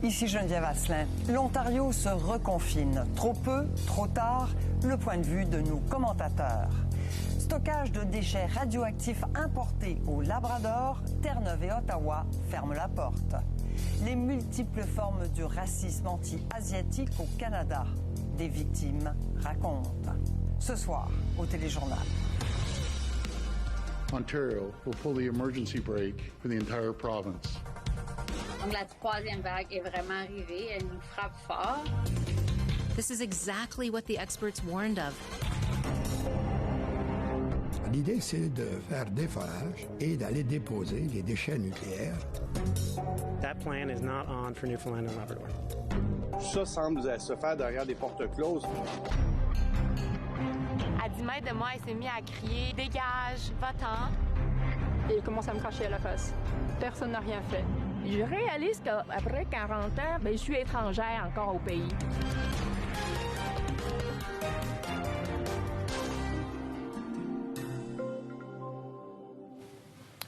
Ici Geneviève Asselin. L'Ontario se reconfine. Trop peu, trop tard, le point de vue de nos commentateurs. Stockage de déchets radioactifs importés au Labrador, Terre-Neuve et Ottawa ferment la porte. Les multiples formes du racisme anti-asiatique au Canada. Des victimes racontent. Ce soir, au Téléjournal. Ontario will pull the emergency brake for the entire province. Donc la troisième vague est vraiment arrivée, elle nous frappe fort. This is exactly what the experts warned of. L'idée, c'est de faire des forages et d'aller déposer les déchets nucléaires. That plan is not on for Newfoundland and Labrador. Ça semble se faire derrière des portes closes. À 10 mètres de moi, il s'est mis à crier « Dégage, va-t'en ». Et il commence à me cracher à la face. Personne n'a rien fait. Je réalise qu'après 40 ans, je suis étrangère encore au pays.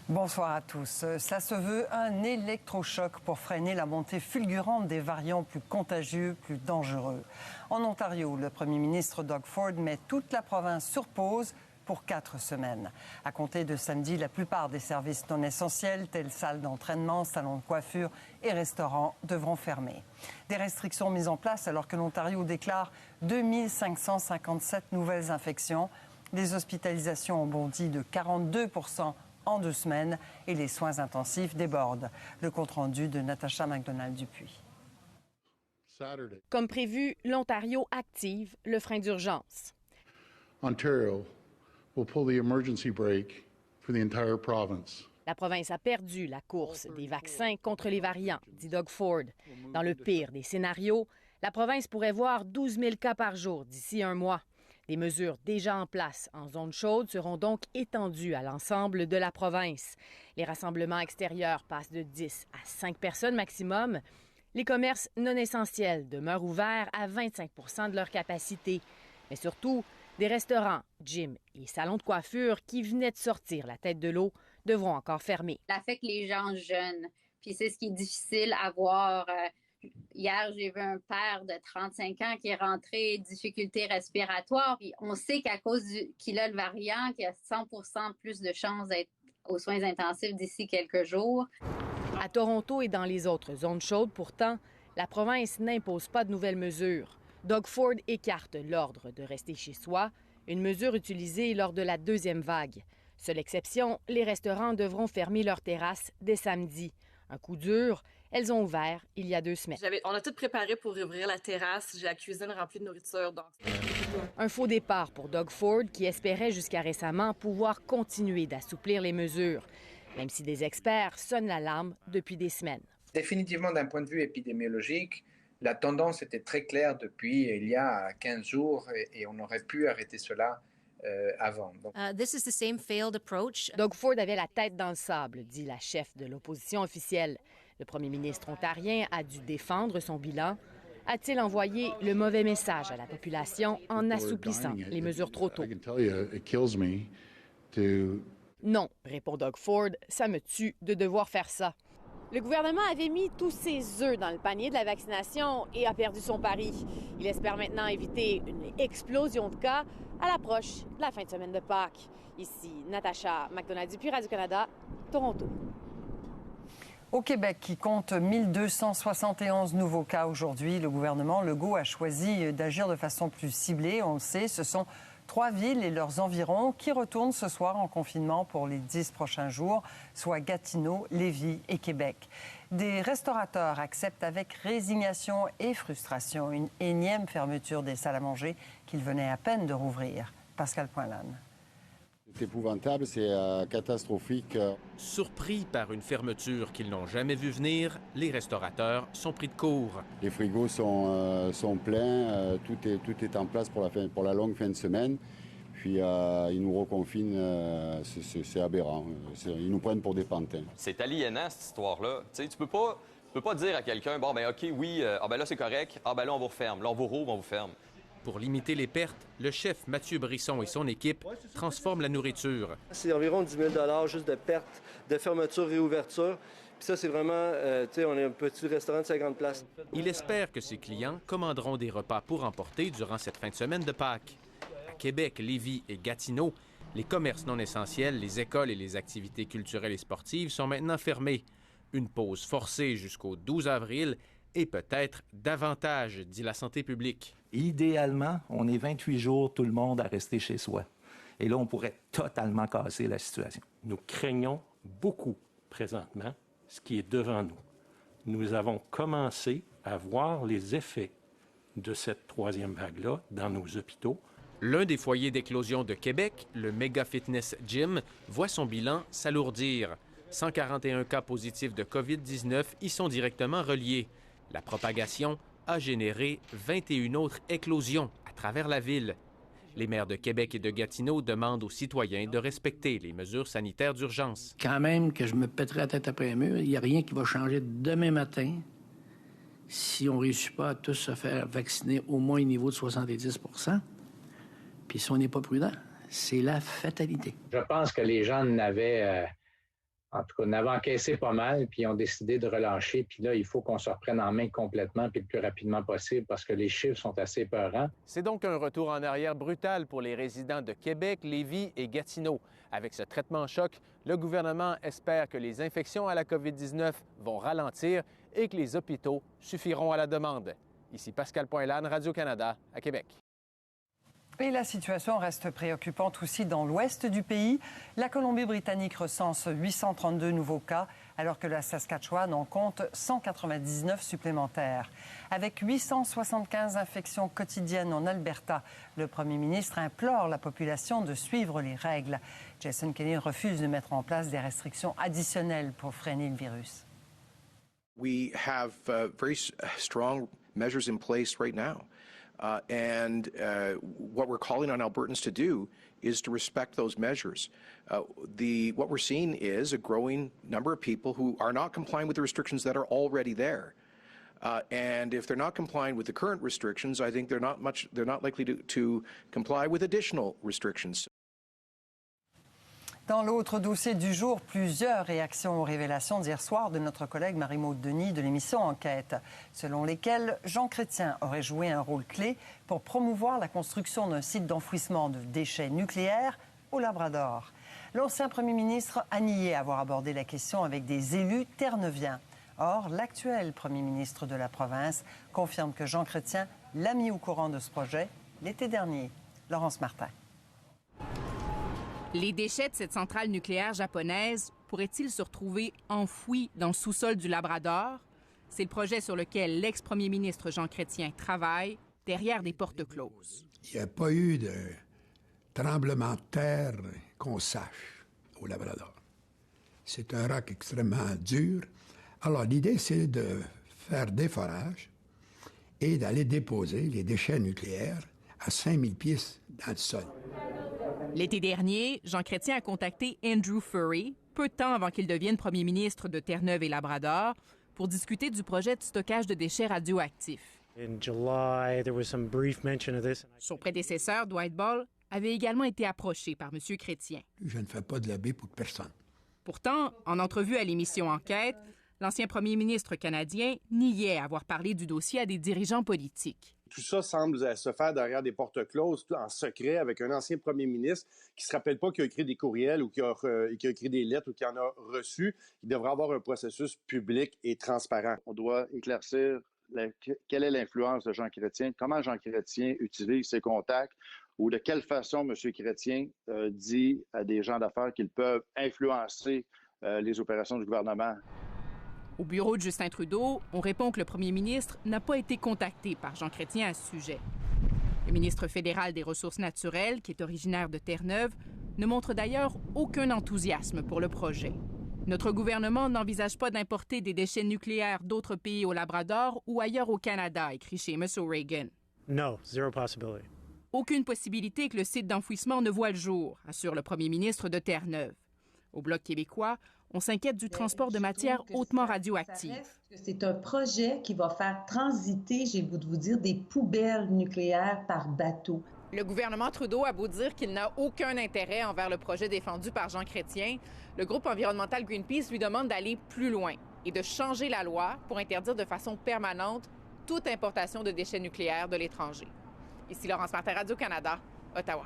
Bonsoir à tous. Ça se veut un électrochoc pour freiner la montée fulgurante des variants plus contagieux, plus dangereux. En Ontario, le premier ministre Doug Ford met toute la province sur pause pour 4 semaines. À compter de samedi, la plupart des services non essentiels, tels salles d'entraînement, salons de coiffure et restaurants, devront fermer. Des restrictions mises en place alors que l'Ontario déclare 2557 nouvelles infections. Les hospitalisations ont bondi de 42 % en 2 semaines et les soins intensifs débordent. Le compte-rendu de Natacha McDonald-Dupuis. Comme prévu, l'Ontario active le frein d'urgence. Ontario will pull the emergency brake for the entire province. La province a perdu la course des vaccins contre les variants, dit Doug Ford. Dans le pire des scénarios, la province pourrait voir 12 000 cas par jour d'ici un mois. Des mesures déjà en place en zone chaude seront donc étendues à l'ensemble de la province. Les rassemblements extérieurs passent de 10 à 5 personnes maximum. Les commerces non essentiels demeurent ouverts à 25 % de leur capacité. Mais surtout, des restaurants, gyms et salons de coiffure qui venaient de sortir la tête de l'eau devront encore fermer. Ça fait que les gens jeûnent. Puis c'est ce qui est difficile à voir. Hier, j'ai vu un père de 35 ans qui est rentré, difficultés respiratoires. Puis on sait qu'à cause qu'il a le variant, qu'il y a 100 % plus de chances d'être aux soins intensifs d'ici quelques jours. À Toronto et dans les autres zones chaudes, pourtant, la province n'impose pas de nouvelles mesures. Doug Ford écarte l'ordre de rester chez soi, une mesure utilisée lors de la 2e vague. Seule exception, les restaurants devront fermer leurs terrasses dès samedi. Un coup dur, elles ont ouvert il y a 2 semaines. On a tout préparé pour ouvrir la terrasse. J'ai la cuisine remplie de nourriture. Donc... Un faux départ pour Doug Ford qui espérait jusqu'à récemment pouvoir continuer d'assouplir les mesures, même si des experts sonnent l'alarme depuis des semaines. Définitivement, d'un point de vue épidémiologique, la tendance était très claire depuis il y a 15 jours et on aurait pu arrêter cela avant. Donc... This is the same failed approach. Doug Ford avait la tête dans le sable, dit la chef de l'opposition officielle. Le premier ministre ontarien a dû défendre son bilan. A-t-il envoyé le mauvais message à la population en assouplissant les mesures trop tôt? Non, répond Doug Ford, ça me tue de devoir faire ça. Le gouvernement avait mis tous ses œufs dans le panier de la vaccination et a perdu son pari. Il espère maintenant éviter une explosion de cas à l'approche de la fin de semaine de Pâques. Ici, Natacha McDonald-Dupuis, Radio-Canada, Toronto. Au Québec, qui compte 1271 nouveaux cas aujourd'hui, le gouvernement Legault a choisi d'agir de façon plus ciblée. On le sait, ce sont 3 villes et leurs environs qui retournent ce soir en confinement pour les 10 prochains jours, soit Gatineau, Lévis et Québec. Des restaurateurs acceptent avec résignation et frustration une énième fermeture des salles à manger qu'ils venaient à peine de rouvrir. Pascal Poinlane. C'est épouvantable, c'est catastrophique. Surpris par une fermeture qu'ils n'ont jamais vue venir, les restaurateurs sont pris de court. Les frigos sont pleins, tout est en place pour la longue fin de semaine. Puis ils nous reconfinent, c'est aberrant. Ils nous prennent pour des pantins. C'est aliénant, cette histoire-là. Tu sais, tu peux pas dire à quelqu'un, bon, ben OK, oui, là, c'est correct. Là, on vous referme. Là, on vous rouvre, on vous ferme. Pour limiter les pertes, le chef Mathieu Brisson et son équipe transforment la nourriture. C'est environ 10 000 $ juste de pertes, de fermeture et ouverture. Puis ça, c'est vraiment, tu sais, on est un petit restaurant de 50 places. Il espère que ses clients commanderont des repas pour emporter durant cette fin de semaine de Pâques. À Québec, Lévis et Gatineau, les commerces non essentiels, les écoles et les activités culturelles et sportives sont maintenant fermés. Une pause forcée jusqu'au 12 avril et peut-être davantage, dit la santé publique. Idéalement, on est 28 jours, tout le monde à rester chez soi. Et là, on pourrait totalement casser la situation. Nous craignons beaucoup présentement ce qui est devant nous. Nous avons commencé à voir les effets de cette troisième vague-là dans nos hôpitaux. L'un des foyers d'éclosion de Québec, le Mega Fitness Gym, voit son bilan s'alourdir. 141 cas positifs de COVID-19 y sont directement reliés. La propagation a généré 21 autres éclosions à travers la ville. Les maires de Québec et de Gatineau demandent aux citoyens de respecter les mesures sanitaires d'urgence. Quand même que je me pèterai la tête après un mur, il n'y a rien qui va changer demain matin si on ne réussit pas à tous se faire vacciner au moins au niveau de 70 %. Puis si on n'est pas prudent, c'est la fatalité. Je pense que les gens n'avaient encaissé pas mal, puis ont décidé de relâcher. Puis là, il faut qu'on se reprenne en main complètement, puis le plus rapidement possible, parce que les chiffres sont assez épeurants. C'est donc un retour en arrière brutal pour les résidents de Québec, Lévis et Gatineau. Avec ce traitement choc, le gouvernement espère que les infections à la COVID-19 vont ralentir et que les hôpitaux suffiront à la demande. Ici Pascal Poinlane, Radio-Canada, à Québec. Et la situation reste préoccupante aussi dans l'ouest du pays. La Colombie-Britannique recense 832 nouveaux cas, alors que la Saskatchewan en compte 199 supplémentaires. Avec 875 infections quotidiennes en Alberta, le premier ministre implore la population de suivre les règles. Jason Kenney refuse de mettre en place des restrictions additionnelles pour freiner le virus. We have very strong measures in place right now. What we're calling on Albertans to do is to respect those measures. What we're seeing is a growing number of people who are not complying with the restrictions that are already there. And if they're not complying with the current restrictions, I think they're not likely to comply with additional restrictions. Dans l'autre dossier du jour, plusieurs réactions aux révélations d'hier soir de notre collègue Marie-Maude Denis de l'émission Enquête, selon lesquelles Jean Chrétien aurait joué un rôle clé pour promouvoir la construction d'un site d'enfouissement de déchets nucléaires au Labrador. L'ancien premier ministre a nié avoir abordé la question avec des élus terre-neuviens. Or, l'actuel premier ministre de la province confirme que Jean Chrétien l'a mis au courant de ce projet l'été dernier. Laurence Martin. Les déchets de cette centrale nucléaire japonaise pourraient-ils se retrouver enfouis dans le sous-sol du Labrador? C'est le projet sur lequel l'ex-premier ministre Jean Chrétien travaille derrière des portes closes. Il n'y a pas eu de tremblement de terre qu'on sache au Labrador. C'est un roc extrêmement dur. Alors, l'idée, c'est de faire des forages et d'aller déposer les déchets nucléaires à 5000 pieds dans le sol. L'été dernier, Jean Chrétien a contacté Andrew Furry, peu de temps avant qu'il devienne premier ministre de Terre-Neuve et Labrador, pour discuter du projet de stockage de déchets radioactifs. Son prédécesseur, Dwight Ball, avait également été approché par M. Chrétien. Je ne fais pas de lobby pour personne. Pourtant, en entrevue à l'émission Enquête, l'ancien premier ministre canadien niait avoir parlé du dossier à des dirigeants politiques. Tout ça semble se faire derrière des portes closes, en secret, avec un ancien premier ministre qui ne se rappelle pas qu'il a écrit des courriels ou qui a écrit des lettres ou qui en a reçu. Il devrait avoir un processus public et transparent. On doit éclaircir quelle est l'influence de Jean Chrétien, comment Jean Chrétien utilise ses contacts ou de quelle façon M. Chrétien dit à des gens d'affaires qu'ils peuvent influencer les opérations du gouvernement. Au bureau de Justin Trudeau, on répond que le premier ministre n'a pas été contacté par Jean Chrétien à ce sujet. Le ministre fédéral des Ressources naturelles, qui est originaire de Terre-Neuve, ne montre d'ailleurs aucun enthousiasme pour le projet. Notre gouvernement n'envisage pas d'importer des déchets nucléaires d'autres pays au Labrador ou ailleurs au Canada, écrit Seamus O'Regan. No, zero possibility. Aucune possibilité que le site d'enfouissement ne voit le jour, assure le premier ministre de Terre-Neuve. Au Bloc québécois, on s'inquiète du transport de matières hautement radioactives. C'est un projet qui va faire transiter, j'ai le goût de vous dire, des poubelles nucléaires par bateau. Le gouvernement Trudeau a beau dire qu'il n'a aucun intérêt envers le projet défendu par Jean Chrétien, le groupe environnemental Greenpeace lui demande d'aller plus loin. et de changer la loi pour interdire de façon permanente toute importation de déchets nucléaires de l'étranger. Ici Laurence Martin, Radio-Canada, Ottawa.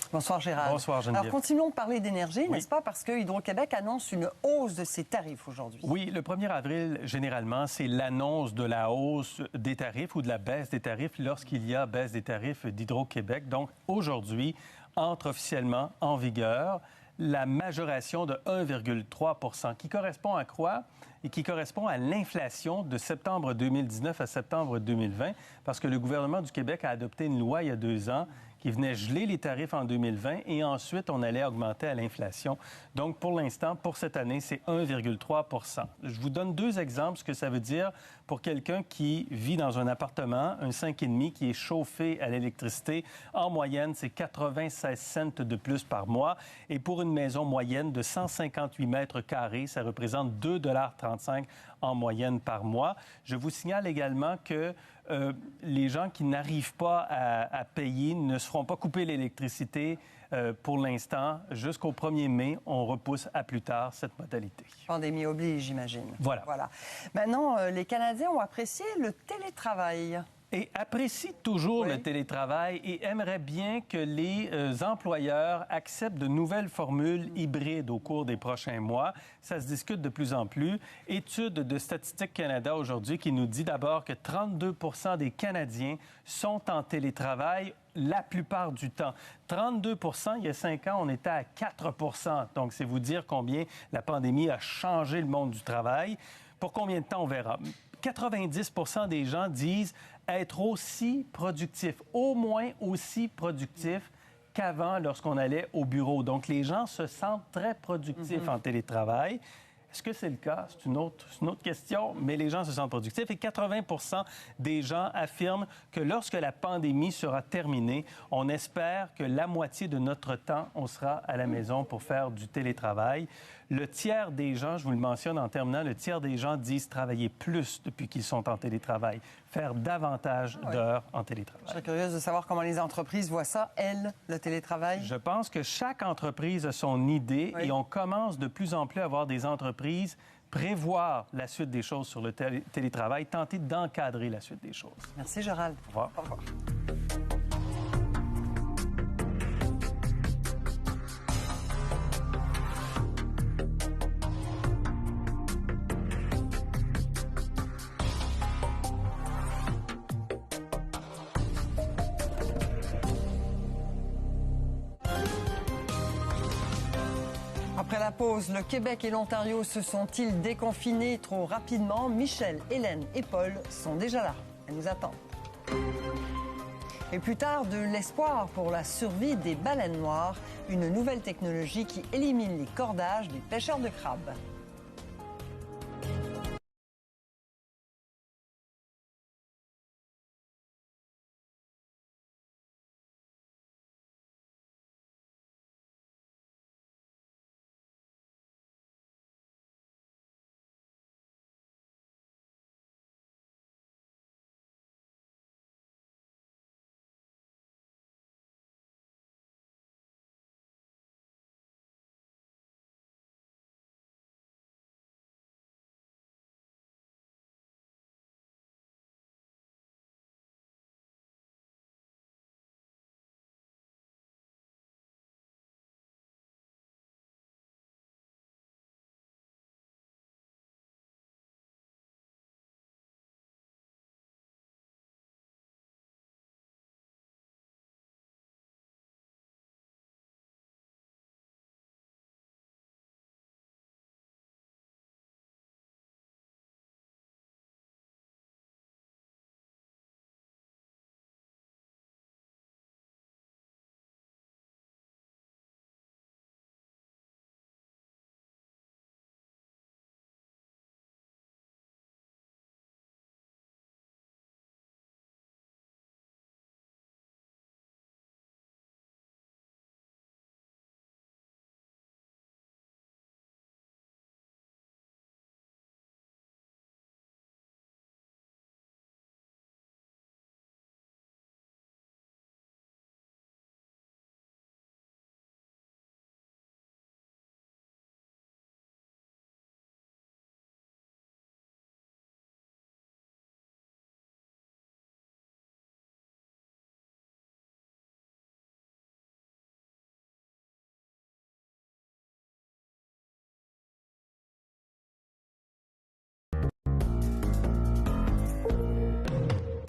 Bonsoir Gérald. Bonsoir Geneviève. Alors continuons de parler d'énergie, n'est-ce pas? Parce que Hydro-Québec annonce une hausse de ses tarifs aujourd'hui. Oui, le 1er avril, généralement, c'est l'annonce de la hausse des tarifs ou de la baisse des tarifs lorsqu'il y a baisse des tarifs d'Hydro-Québec. Donc aujourd'hui, entre officiellement en vigueur la majoration de 1,3 qui correspond à quoi? Et qui correspond à l'inflation de septembre 2019 à septembre 2020, parce que le gouvernement du Québec a adopté une loi il y a 2 ans qui venait geler les tarifs en 2020 et ensuite on allait augmenter à l'inflation. Donc pour l'instant, pour cette année, c'est 1,3 Je vous donne 2 exemples, ce que ça veut dire pour quelqu'un qui vit dans un appartement, un 5,5 qui est chauffé à l'électricité. En moyenne, c'est 96 cents de plus par mois. Et pour une maison moyenne de 158 mètres carrés, ça représente 2,35 $ en moyenne par mois. Je vous signale également que les gens qui n'arrivent pas à payer ne se feront pas couper l'électricité pour l'instant. Jusqu'au 1er mai, on repousse à plus tard cette modalité. Pandémie oblige, j'imagine. Voilà. Maintenant, les Canadiens ont apprécié le télétravail. Et apprécient toujours le télétravail et aimeraient bien que les employeurs acceptent de nouvelles formules hybrides au cours des prochains mois. Ça se discute de plus en plus. Étude de Statistique Canada aujourd'hui qui nous dit d'abord que 32 % des Canadiens sont en télétravail la plupart du temps. 32 % il y a 5 ans, on était à 4 %. Donc, c'est vous dire combien la pandémie a changé le monde du travail. Pour combien de temps, on verra. 90 % des gens disent être aussi productif, au moins aussi productif qu'avant lorsqu'on allait au bureau. Donc, les gens se sentent très productifs en télétravail. Est-ce que c'est le cas? C'est une autre question, mais les gens se sentent productifs. Et 80 % des gens affirment que lorsque la pandémie sera terminée, on espère que la moitié de notre temps, on sera à la maison pour faire du télétravail. Le tiers des gens, je vous le mentionne en terminant, le tiers des gens disent travailler plus depuis qu'ils sont en télétravail, faire davantage d'heures en télétravail. Je serais curieuse de savoir comment les entreprises voient ça, elles, le télétravail. Je pense que chaque entreprise a son idée et on commence de plus en plus à voir des entreprises prévoir la suite des choses sur le télétravail, tenter d'encadrer la suite des choses. Merci, Gérald. Au revoir. Au revoir. Après la pause, le Québec et l'Ontario se sont-ils déconfinés trop rapidement? Michel, Hélène et Paul sont déjà là. Elles nous attendent. Et plus tard, de l'espoir pour la survie des baleines noires, une nouvelle technologie qui élimine les cordages des pêcheurs de crabes.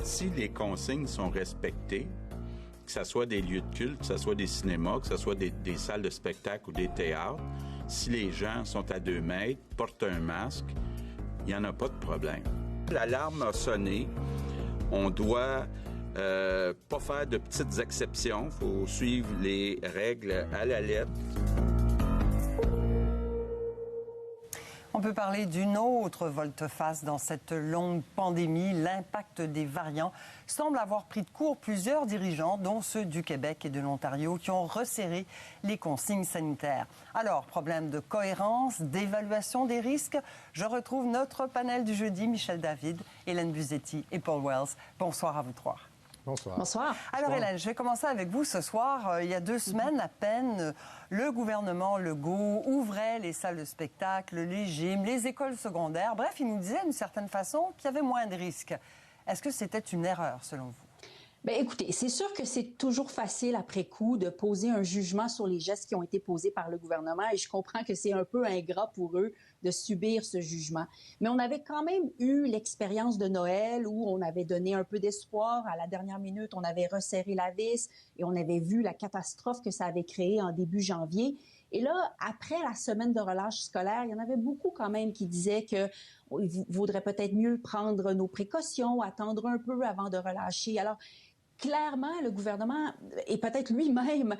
si les consignes sont respectées, que ce soit des lieux de culte, que ce soit des cinémas, que ce soit des salles de spectacle ou des théâtres, si les gens sont à 2 mètres, portent un masque, il n'y en a pas de problème. L'alarme a sonné. On doit pas faire de petites exceptions. Il faut suivre les règles à la lettre. On peut parler d'une autre volte-face dans cette longue pandémie. L'impact des variants semble avoir pris de court plusieurs dirigeants, dont ceux du Québec et de l'Ontario, qui ont resserré les consignes sanitaires. Alors, problème de cohérence, d'évaluation des risques. Je retrouve notre panel du jeudi, Michel David, Hélène Buzetti et Paul Wells. Bonsoir à vous trois. Bonsoir. Bonsoir. Alors, Hélène, je vais commencer avec vous ce soir. Il y a 2 semaines à peine, le gouvernement Legault ouvrait les salles de spectacle, les gyms, les écoles secondaires. Bref, il nous disait d'une certaine façon qu'il y avait moins de risques. Est-ce que c'était une erreur, selon vous? Bien, écoutez, c'est sûr que c'est toujours facile après coup de poser un jugement sur les gestes qui ont été posés par le gouvernement et je comprends que c'est un peu ingrat pour eux de subir ce jugement. Mais on avait quand même eu l'expérience de Noël où on avait donné un peu d'espoir. À la dernière minute, on avait resserré la vis et on avait vu la catastrophe que ça avait créée en début janvier. Et là, après la semaine de relâche scolaire, il y en avait beaucoup quand même qui disaient qu'il vaudrait peut-être mieux prendre nos précautions, attendre un peu avant de relâcher. Alors, clairement, le gouvernement, et peut-être lui-même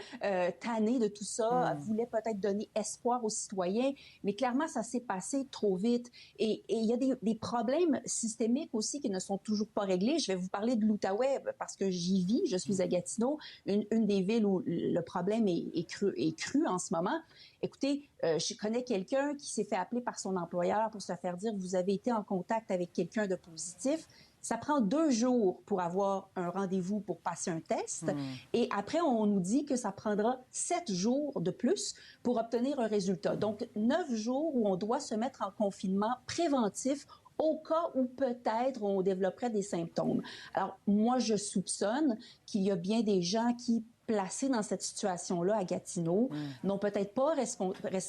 tanné de tout ça, voulait peut-être donner espoir aux citoyens, mais clairement, ça s'est passé trop vite. Et il y a des problèmes systémiques aussi qui ne sont toujours pas réglés. Je vais vous parler de l'Outaouais parce que j'y vis, je suis à Gatineau, une des villes où le problème est cru en ce moment. Écoutez, je connais quelqu'un qui s'est fait appeler par son employeur pour se faire dire « Vous avez été en contact avec quelqu'un de positif ». Ça prend 2 jours pour avoir un rendez-vous pour passer un test. Et après, on nous dit que ça prendra 7 jours de plus pour obtenir un résultat. Donc, 9 jours où on doit se mettre en confinement préventif au cas où peut-être on développerait des symptômes. Alors, moi, je soupçonne qu'il y a bien des gens qui, placés dans cette situation-là à Gatineau, n'ont peut-être pas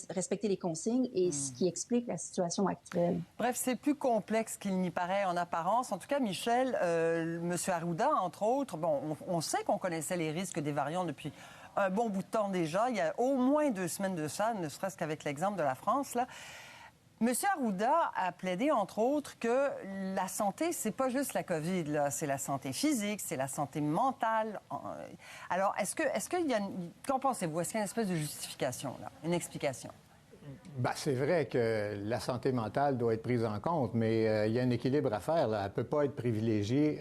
respecté les consignes et ce qui explique la situation actuelle. Bref, c'est plus complexe qu'il n'y paraît en apparence. En tout cas, Michel, M. Arruda, entre autres, bon, on sait qu'on connaissait les risques des variants depuis un bon bout de temps déjà. Il y a au moins 2 semaines de ça, ne serait-ce qu'avec l'exemple de la France, là. M. Arruda a plaidé, entre autres, que la santé, c'est pas juste la COVID, là. C'est la santé physique, c'est la santé mentale. Alors, est-ce qu'il y a... Qu'en pensez-vous? Est-ce qu'il y a une espèce de justification, là? Une explication? Bien, c'est vrai que la santé mentale doit être prise en compte, mais il y a un équilibre à faire, là. Elle ne peut pas être privilégiée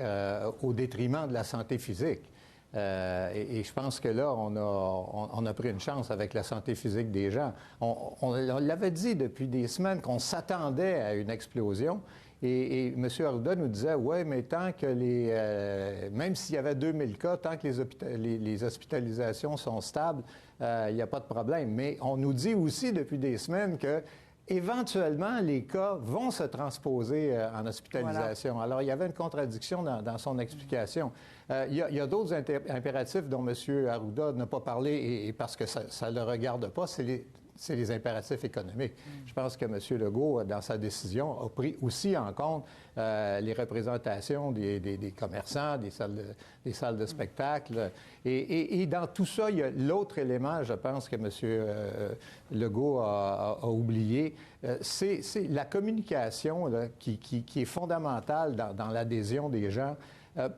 au détriment de la santé physique. Et je pense que là, on a pris une chance avec la santé physique des gens. On l'avait dit depuis des semaines qu'on s'attendait à une explosion. Et M. Arruda nous disait, ouais, mais tant que même s'il y avait 2000 cas, tant que les hospitalisations sont stables, il n'y a pas de problème. Mais on nous dit aussi depuis des semaines que éventuellement, les cas vont se transposer en hospitalisation. Voilà. Alors, il y avait une contradiction dans son explication. Il y a d'autres impératifs dont M. Arruda n'a pas parlé, et parce que ça ne le regarde pas, c'est les impératifs économiques. Je pense que M. Legault, dans sa décision, a pris aussi en compte les représentations des commerçants, des salles de spectacle. Et dans tout ça, il y a l'autre élément, je pense, que M. Legault a oublié, c'est la communication là, qui est fondamentale dans l'adhésion des gens.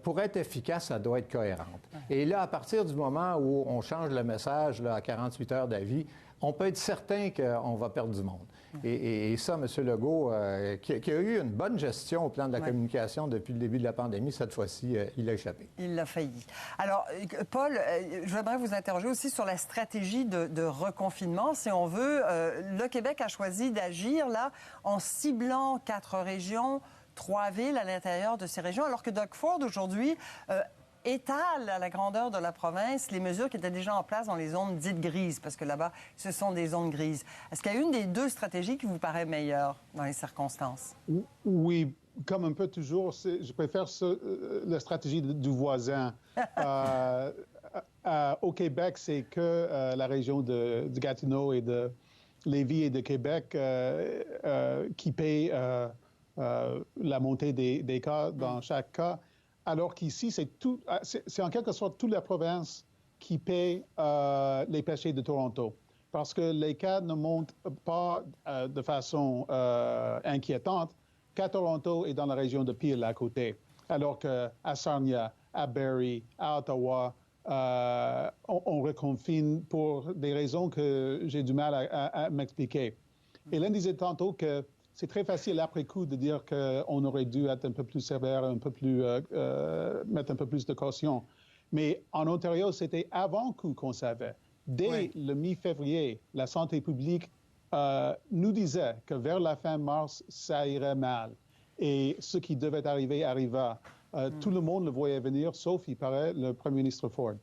Pour être efficace, ça doit être cohérente. Et là, à partir du moment où on change le message là, à 48 heures d'avis, on peut être certain qu'on va perdre du monde. Et ça, M. Legault, qui a eu une bonne gestion au plan de la communication depuis le début de la pandémie, cette fois-ci, il a échappé. Il l'a failli. Alors, Paul, je voudrais vous interroger aussi sur la stratégie de reconfinement. Si on veut, le Québec a choisi d'agir là en ciblant 4 régions, 3 villes à l'intérieur de ces régions, alors que Doug Ford, aujourd'hui, étale à la grandeur de la province les mesures qui étaient déjà en place dans les zones dites grises, parce que là-bas, ce sont des zones grises. Est-ce qu'il y a une des 2 stratégies qui vous paraît meilleure dans les circonstances? Oui, comme un peu toujours, je préfère la stratégie du voisin. Au Québec, c'est que la région de Gatineau et de Lévis et de Québec qui paye la montée des cas dans chaque cas. alors qu'ici, c'est en quelque sorte toute la province qui paie les péchés de Toronto. Parce que les cas ne montent pas de façon inquiétante qu'à Toronto et dans la région de Peel à côté. Alors qu'à Sarnia, à Barrie, à Ottawa, on reconfine pour des raisons que j'ai du mal à m'expliquer. Hélène disait tantôt que c'est très facile après coup de dire qu'on aurait dû être un peu plus sévère, mettre un peu plus de caution. Mais en Ontario, c'était avant coup qu'on savait. Dès le mi-février, la santé publique nous disait que vers la fin mars, ça irait mal. Et ce qui devait arriver arriva. Tout le monde le voyait venir, sauf, il paraît, le premier ministre Ford.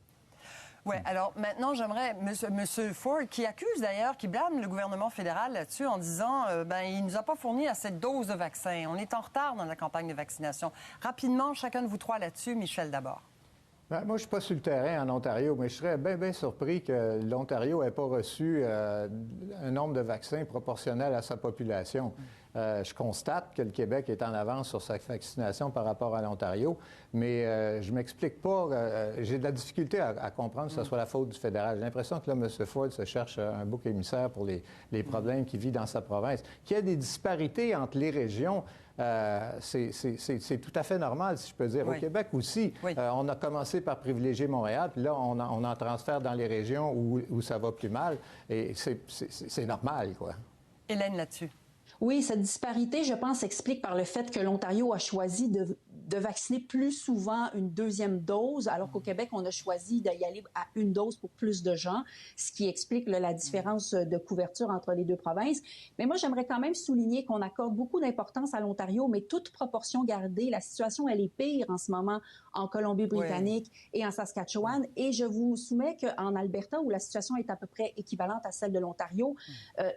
Oui, alors maintenant, j'aimerais, Monsieur Ford, qui accuse d'ailleurs, qui blâme le gouvernement fédéral là-dessus en disant il ne nous a pas fourni assez de doses de vaccins. On est en retard dans la campagne de vaccination. Rapidement, chacun de vous trois là-dessus. Michel, d'abord. Moi, je ne suis pas sur le terrain en Ontario, mais je serais bien surpris que l'Ontario n'ait pas reçu un nombre de vaccins proportionnel à sa population. Je constate que le Québec est en avance sur sa vaccination par rapport à l'Ontario, mais je ne m'explique pas. J'ai de la difficulté à comprendre que ce soit la faute du fédéral. J'ai l'impression que là, M. Ford se cherche un bouc émissaire pour les problèmes qu'il vit dans sa province. Qu'il y ait des disparités entre les régions, c'est tout à fait normal, si je peux dire. Au Québec aussi, on a commencé par privilégier Montréal, puis là, on en transfère dans les régions où ça va plus mal. Et c'est normal, quoi. Hélène, là-dessus. Oui, cette disparité, je pense, s'explique par le fait que l'Ontario a choisi de vacciner plus souvent une deuxième dose, alors qu'au Québec, on a choisi d'y aller à une dose pour plus de gens, ce qui explique la différence de couverture entre les deux provinces. Mais moi, j'aimerais quand même souligner qu'on accorde beaucoup d'importance à l'Ontario, mais toute proportion gardée, la situation, elle est pire en ce moment en Colombie-Britannique et en Saskatchewan. Et je vous soumets qu'en Alberta, où la situation est à peu près équivalente à celle de l'Ontario,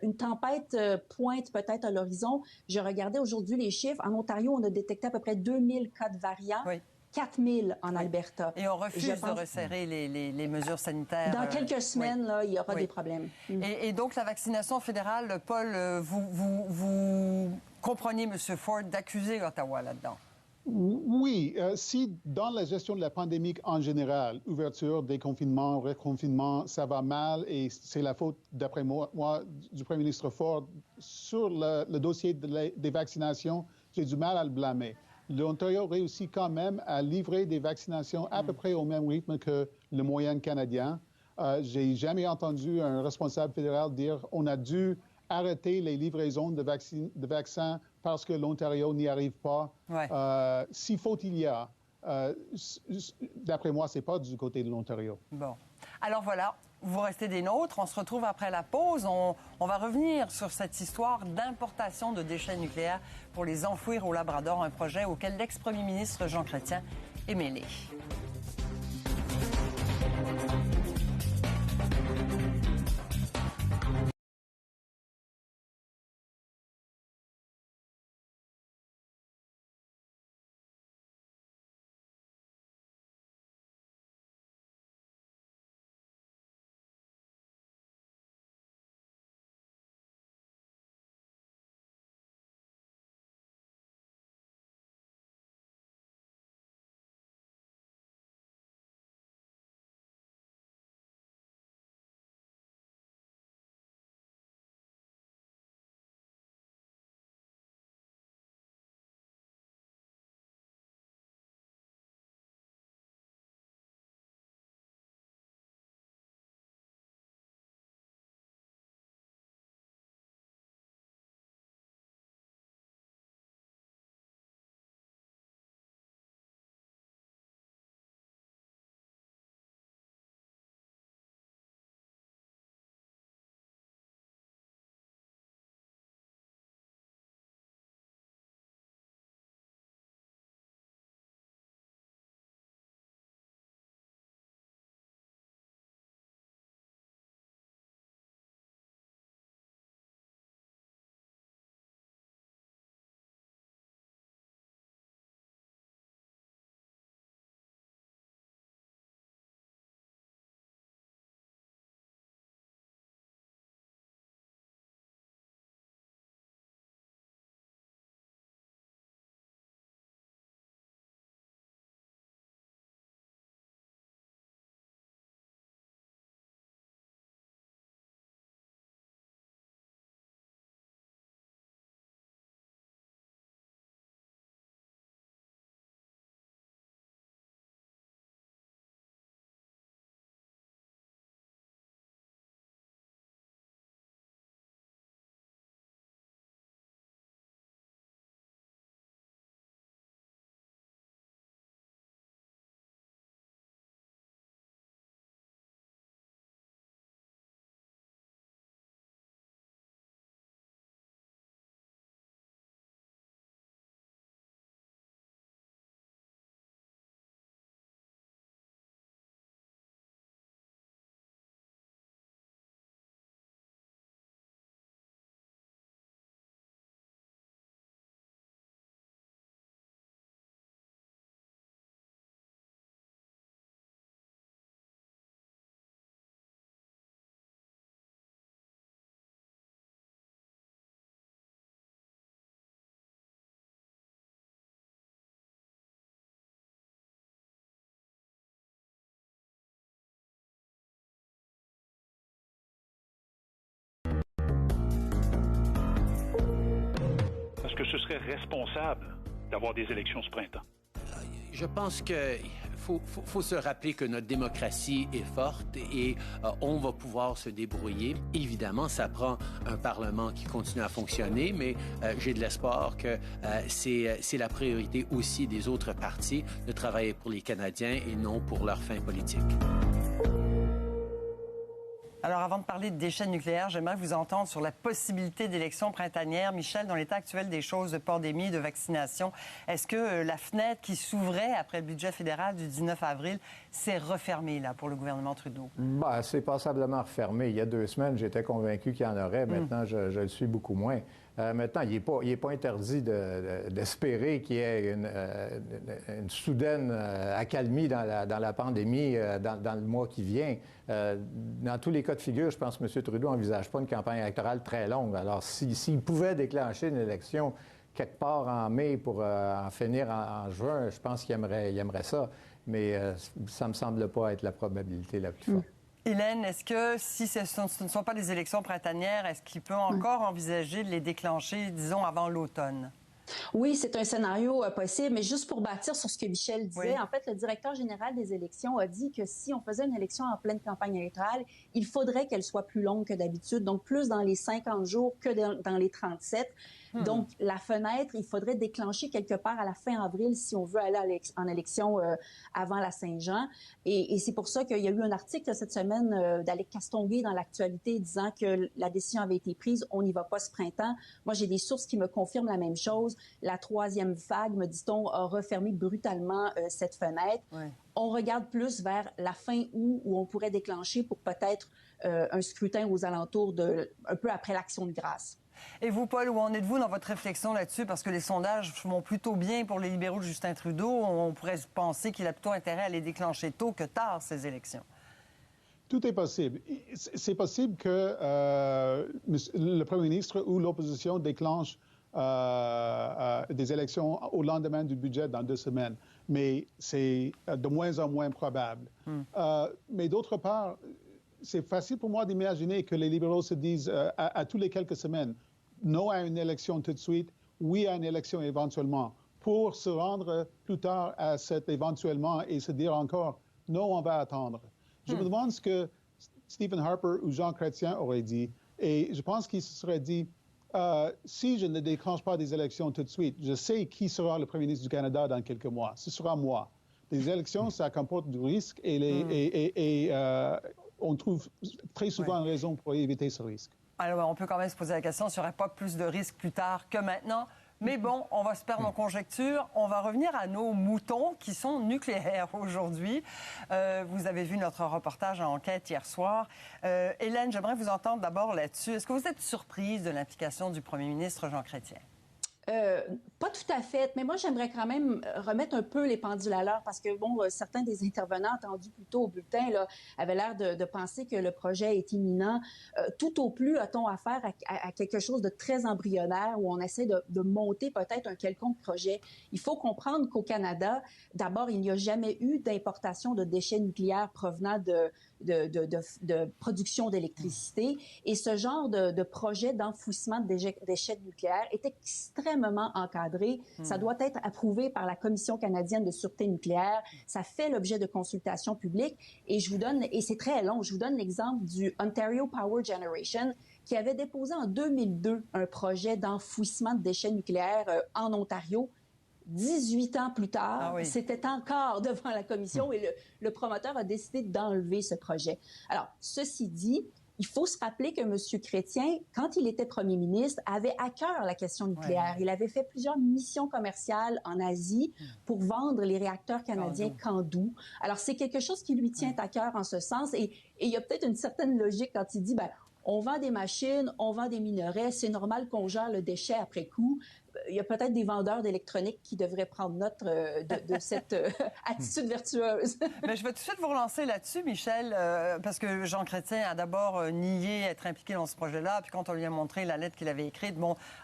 une tempête pointe peut-être à l'horizon. Je regardais aujourd'hui les chiffres. En Ontario, on a détecté à peu près 2000 cas de variants. 4000 en Alberta. Et on refuse de resserrer les mesures sanitaires. Dans quelques semaines, là, il y aura des problèmes. Et donc, la vaccination fédérale, Paul, vous comprenez, M. Ford, d'accuser Ottawa là-dedans? Oui, si dans la gestion de la pandémie en général, ouverture, déconfinement, reconfinement, ça va mal et c'est la faute, d'après moi, du premier ministre Ford, sur le dossier des vaccinations, j'ai du mal à le blâmer. L'Ontario réussit quand même à livrer des vaccinations à peu près au même rythme que le moyenne canadien. J'ai jamais entendu un responsable fédéral dire on a dû arrêter les livraisons de vaccins parce que l'Ontario n'y arrive pas. Si faute il y a, d'après moi, c'est pas du côté de l'Ontario. Bon. Alors voilà, vous restez des nôtres. On se retrouve après la pause. On va revenir sur cette histoire d'importation de déchets nucléaires pour les enfouir au Labrador, un projet auquel l'ex-premier ministre Jean Chrétien est mêlé. que ce serait responsable d'avoir des élections ce printemps? Je pense qu'il faut se rappeler que notre démocratie est forte et on va pouvoir se débrouiller. Évidemment, ça prend un Parlement qui continue à fonctionner, mais j'ai de l'espoir que c'est la priorité aussi des autres partis de travailler pour les Canadiens et non pour leurs fins politiques. Alors, avant de parler de déchets nucléaires, j'aimerais vous entendre sur la possibilité d'élections printanières. Michel, dans l'état actuel des choses de pandémie, de vaccination, est-ce que la fenêtre qui s'ouvrait après le budget fédéral du 19 avril s'est refermée là, pour le gouvernement Trudeau? C'est passablement refermé. Il y a 2 semaines, j'étais convaincu qu'il y en aurait. Maintenant, je le suis beaucoup moins. Maintenant, il n'est pas interdit d'espérer qu'il y ait une soudaine accalmie dans la pandémie dans le mois qui vient. Dans tous les cas de figure, je pense que M. Trudeau n'envisage pas une campagne électorale très longue. Alors, s'il pouvait déclencher une élection quelque part en mai pour en finir en juin, je pense qu'il aimerait ça. Mais ça ne me semble pas être la probabilité la plus forte. Hélène, est-ce que si ce ne sont pas des élections printanières, est-ce qu'il peut encore envisager de les déclencher, disons, avant l'automne? Oui, c'est un scénario possible, mais juste pour bâtir sur ce que Michel disait, en fait, le directeur général des élections a dit que si on faisait une élection en pleine campagne électorale, il faudrait qu'elle soit plus longue que d'habitude, donc plus dans les 50 jours que dans les 37. Donc, la fenêtre, il faudrait déclencher quelque part à la fin avril si on veut aller en élection avant la Saint-Jean. Et c'est pour ça qu'il y a eu un article cette semaine d'Alec Castonguay dans l'actualité disant que la décision avait été prise, on n'y va pas ce printemps. Moi, j'ai des sources qui me confirment la même chose. La 3e vague, me dit-on, a refermé brutalement cette fenêtre. Ouais. On regarde plus vers la fin août où on pourrait déclencher pour peut-être un scrutin aux alentours un peu après l'Action de grâce. Et vous, Paul, où en êtes-vous dans votre réflexion là-dessus? Parce que les sondages vont plutôt bien pour les libéraux de Justin Trudeau. On pourrait penser qu'il a plutôt intérêt à les déclencher tôt que tard, ces élections. Tout est possible. C'est possible que le premier ministre ou l'opposition déclenche des élections au lendemain du budget dans 2 semaines. Mais c'est de moins en moins probable. Mais d'autre part, c'est facile pour moi d'imaginer que les libéraux se disent à tous les quelques semaines, non à une élection tout de suite, oui à une élection éventuellement, pour se rendre plus tard à cet éventuellement et se dire encore, non, on va attendre. Je me demande ce que Stephen Harper ou Jean Chrétien auraient dit, et je pense qu'ils se seraient dit, si je ne déclenche pas des élections tout de suite, je sais qui sera le premier ministre du Canada dans quelques mois. Ce sera moi. Les élections, ça comporte du risque et on trouve très souvent une raison pour éviter ce risque. Alors, on peut quand même se poser la question s'il n'y aurait pas plus de risques plus tard que maintenant. Mais bon, on va se perdre en conjecture. On va revenir à nos moutons qui sont nucléaires aujourd'hui. Vous avez vu notre reportage en enquête hier soir. Hélène, j'aimerais vous entendre d'abord là-dessus. Est-ce que vous êtes surprise de l'implication du premier ministre Jean Chrétien? Pas tout à fait, mais moi, j'aimerais quand même remettre un peu les pendules à l'heure parce que, bon, certains des intervenants entendus plus tôt au bulletin là, avaient l'air de penser que le projet est imminent. Tout au plus, a-t-on affaire à quelque chose de très embryonnaire où on essaie de monter peut-être un quelconque projet. Il faut comprendre qu'au Canada, d'abord, il n'y a jamais eu d'importation de déchets nucléaires provenant de production d'électricité. Et ce genre de projet d'enfouissement de déchets nucléaires est extrêmement encadré. Ça doit être approuvé par la Commission canadienne de sûreté nucléaire. Ça fait l'objet de consultations publiques. Et c'est très long, je vous donne l'exemple du Ontario Power Generation qui avait déposé en 2002 un projet d'enfouissement de déchets nucléaires en Ontario. 18 ans plus tard, c'était encore devant la commission et le promoteur a décidé d'enlever ce projet. Alors, ceci dit, il faut se rappeler que M. Chrétien, quand il était premier ministre, avait à cœur la question nucléaire. Il avait fait plusieurs missions commerciales en Asie pour vendre les réacteurs canadiens Candu. Alors, c'est quelque chose qui lui tient à cœur en ce sens et il y a peut-être une certaine logique quand il dit, on vend des machines, on vend des minerais, c'est normal qu'on gère le déchet après coup. Il y a peut-être des vendeurs d'électronique qui devraient prendre note de cette attitude vertueuse. Mais je vais tout de suite vous relancer là-dessus, Michel, parce que Jean Chrétien a d'abord nié être impliqué dans ce projet-là, puis quand on lui a montré la lettre qu'il avait écrite,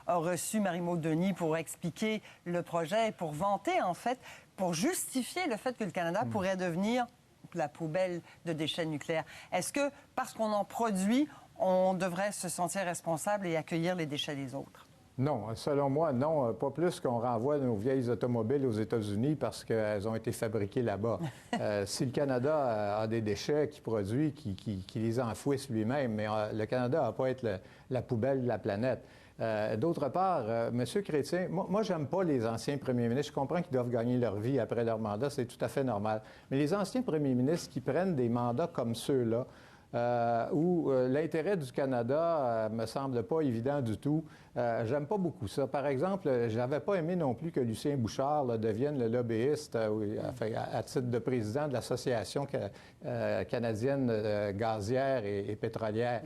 a reçu Marie-Maud Denis pour expliquer le projet et pour vanter, en fait, pour justifier le fait que le Canada pourrait devenir la poubelle de déchets nucléaires. Est-ce que, parce qu'on en produit, on devrait se sentir responsable et accueillir les déchets des autres? Non, selon moi, non. Pas plus qu'on renvoie nos vieilles automobiles aux États-Unis parce qu'elles ont été fabriquées là-bas. Si le Canada a des déchets qu'il produit, qui les enfouisse lui-même, mais le Canada n'a pas être la poubelle de la planète. D'autre part, M. Chrétien, moi j'aime pas les anciens premiers ministres. Je comprends qu'ils doivent gagner leur vie après leur mandat, c'est tout à fait normal. Mais les anciens premiers ministres qui prennent des mandats comme ceux-là, où l'intérêt du Canada me semble pas évident du tout. J'aime pas beaucoup ça. Par exemple, j'avais pas aimé non plus que Lucien Bouchard devienne le lobbyiste à titre de président de l'Association canadienne gazière et pétrolière